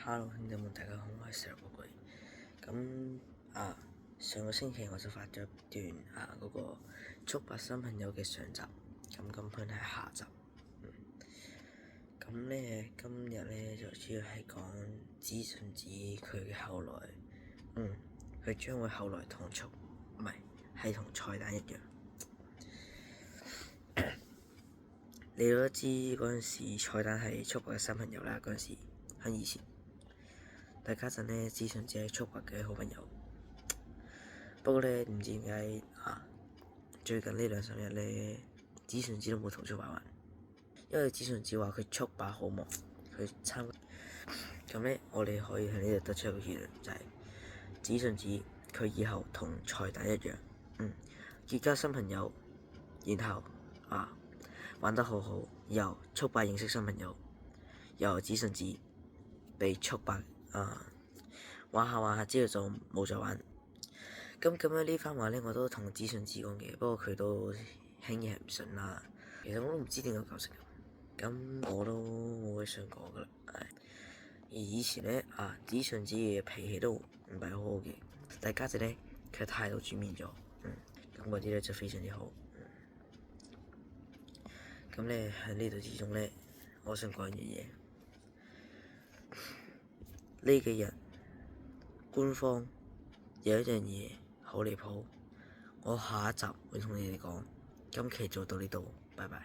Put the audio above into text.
Hello，兄弟們，大家好，我係石頭寶貴。咁上個星期我就發咗一段嗰個速八新朋友嘅上集，咁今篇係下集。咁咧今日咧就主要係講子順子佢嘅後來，佢將會後來同係同菜蛋一樣。你都知嗰陣時菜蛋係速八嘅新朋友啦，嗰陣時喺以前。但家陣咧，子順子係速八嘅好朋友。不過咧，唔知點解最近呢2-3日咧，子順子都冇同速八玩，因為子順子話佢速八好忙，佢參咁咧，我哋可以喺呢度得出一個結論，就係子順子佢以後同菜蛋一樣，結交新朋友，然後玩得好好，由速八認識新朋友，由子順子被速八玩下之後就冇再玩。咁樣呢番話咧，我都同子順子講嘅，不過佢都輕易係唔信啦。其實我都唔知點解搞成咁，我都冇乜想講噶啦。而以前咧子順子嘅脾氣都唔係好好嘅，但家姐咧佢態度轉變咗，咁嗰啲咧就非常之好。咁咧喺呢度之中咧，我想講一樣嘢。呢幾日官方有一樣嘢好離譜，我下一集會同你哋講。今期就到呢度，拜拜。